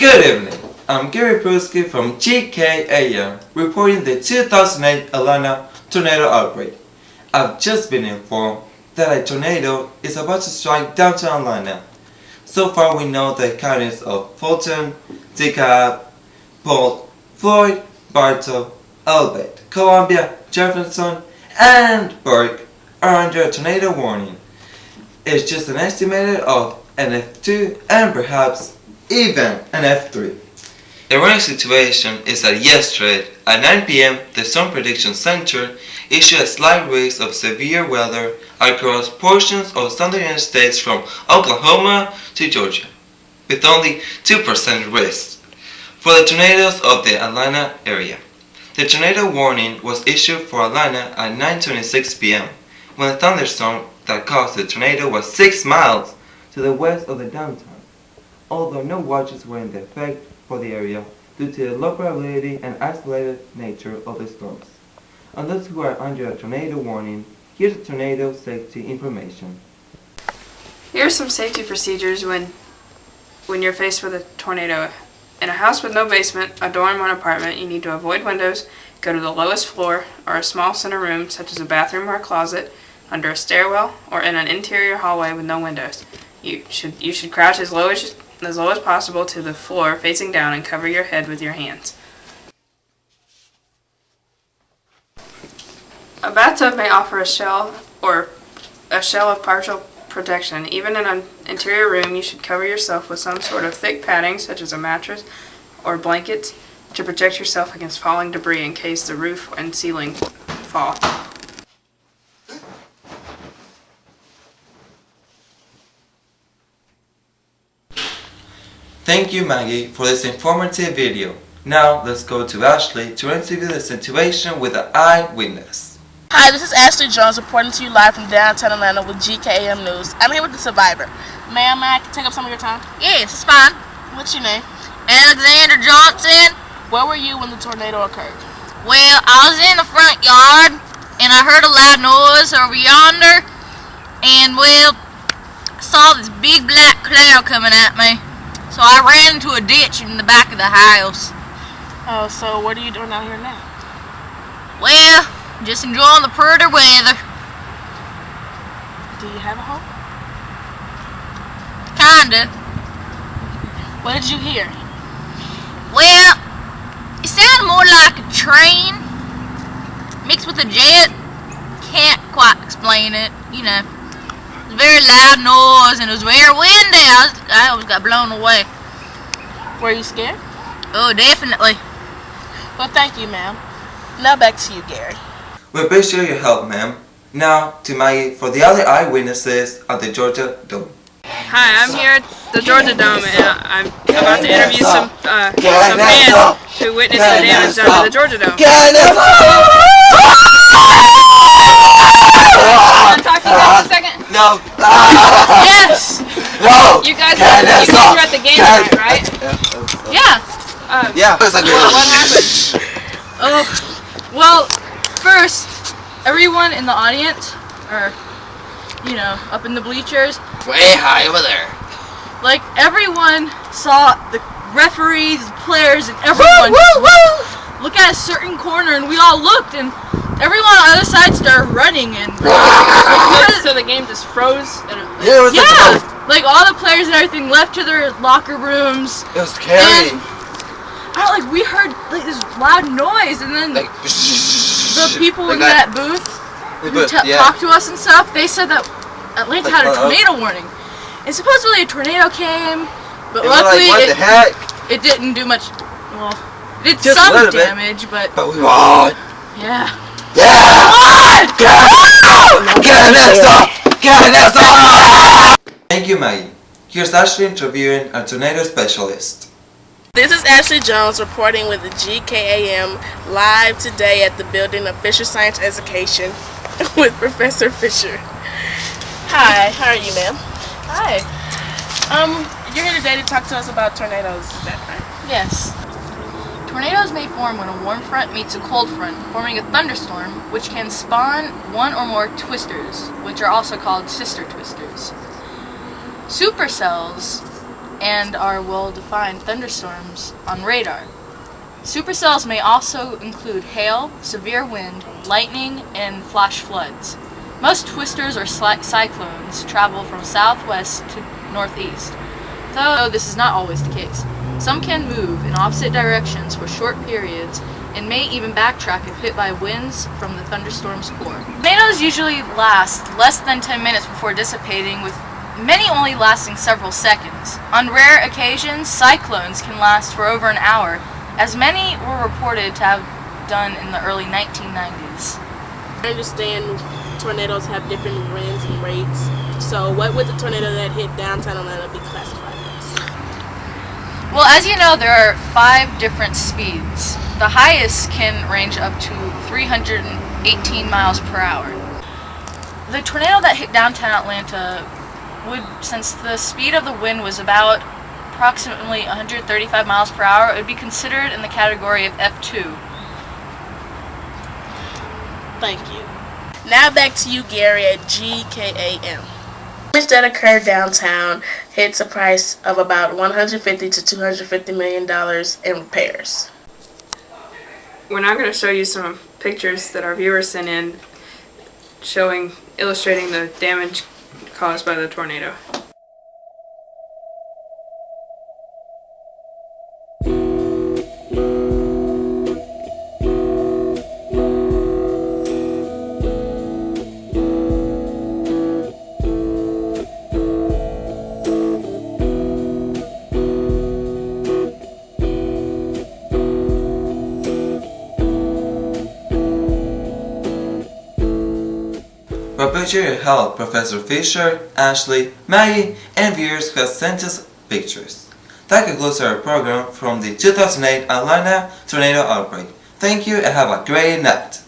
Good evening. I'm Gary Pruski from GKAM, reporting the 2008 Atlanta tornado outbreak. I've just been informed that a tornado is about to strike downtown Atlanta. So far we know the counties of Fulton, DeKalb, Polk, Floyd, Bartow, Elbit, Columbia, Jefferson, and Burke are under a tornado warning. It's just an estimated of an F2 and perhaps even an F3. The running situation is that yesterday at 9 p.m. the Storm Prediction Center issued a slight risk of severe weather across portions of southern United States from Oklahoma to Georgia, with only 2% risk for the tornadoes of the Atlanta area. The tornado warning was issued for Atlanta at 9:26 p.m. when the thunderstorm that caused the tornado was 6 miles to the west of the downtown, although no watches were in effect for the area due to the low probability and isolated nature of the storms. On those who are under a tornado warning, here's the tornado safety information. Here are some safety procedures when you're faced with a tornado. In a house with no basement, a dorm, or an apartment, you need to avoid windows, go to the lowest floor, or a small center room such as a bathroom or a closet, under a stairwell, or in an interior hallway with no windows. You should crouch as low as possible to the floor facing down and cover your head with your hands. A bathtub may offer a shell of partial protection. Even in an interior room, you should cover yourself with some sort of thick padding such as a mattress or blankets to protect yourself against falling debris in case the roof and ceiling fall. Thank you, Maggie, for this informative video. Now let's go to Ashley to interview the situation with an eyewitness. Hi, this is Ashley Jones reporting to you live from downtown Atlanta with GKAM News. I'm here with the survivor. Ma'am, I can take up some of your time? Yes, it's fine. What's your name? Alexander Johnson. Where were you when the tornado occurred? Well, I was in the front yard, and I heard a loud noise over yonder, and, well, I saw this big black cloud coming at me. So I ran into a ditch in the back of the house. Oh, so what are you doing out here now? Well, just enjoying the pretty weather. Do you have a home? Kinda. What did you hear? Well, it sounded more like a train mixed with a jet. Can't quite explain it, you know. It was a very loud noise and it was very windy. I almost got blown away. Were you scared? Oh, definitely. Well, thank you, ma'am. Now back to you, Gary. We appreciate your help, ma'am. Now to Maggie for the other eyewitnesses at the Georgia Dome. Hi, I'm here at the Georgia Dome, and I'm about to interview some fans who witnessed the damage done to the Georgia Dome. Want to talk to you guys for a second? No. Yes! No. You guys were at the game tonight, right? Yeah. Yeah. What happened? Oh, well, first, everyone in the audience, or, you know, up in the bleachers, Way high over there. like, everyone saw the referees, players, and everyone just look at a certain corner, and we all looked, and everyone on the other side started running, and so the game just froze. And like all the players and everything left to their locker rooms. It was scary. And, we heard like this loud noise, and then Like, the people in that booth who talked to us and stuff, they said that Atlanta had a tornado warning. And supposedly a tornado came, but luckily what the heck? it didn't do much. Well, it did Just a some little bit. damage, but But we won. yeah. Yeah! Thank you, Maggie. Here's Ashley interviewing a tornado specialist. This is Ashley Jones reporting with the GKAM live today at the building of Fisher Science Education with Professor Fisher. Hi, how are you, ma'am? Hi. You're here today to talk to us about tornadoes, is that right? Yes. Tornadoes may form when a warm front meets a cold front, forming a thunderstorm, which can spawn one or more twisters, which are also called sister twisters. Supercells and are well-defined thunderstorms on radar. Supercells may also include hail, severe wind, lightning, and flash floods. Most twisters or cyclones travel from southwest to northeast, though this is not always the case. Some can move in opposite directions for short periods and may even backtrack if hit by winds from the thunderstorm's core. Tornadoes usually last less than 10 minutes before dissipating, with many only lasting several seconds. On rare occasions, cyclones can last for over an hour, as many were reported to have done in the early 1990s. I understand tornadoes have different winds and rates. So what would the tornado that hit downtown Atlanta be classified as? Well, as you know, there are 5 different speeds. The highest can range up to 318 miles per hour. The tornado that hit downtown Atlanta would, since the speed of the wind was about approximately 135 miles per hour, it would be considered in the category of F2. Thank you. Now back to you, Gary, at GKAM. Damage that occurred downtown hits a price of about $150 to $250 million in repairs. We're now going to show you some pictures that our viewers sent in illustrating the damage caused by the tornado. We appreciate your help, Professor Fisher, Ashley, Maggie, and viewers who have sent us pictures. That concludes our program from the 2008 Atlanta tornado outbreak. Thank you and have a great night.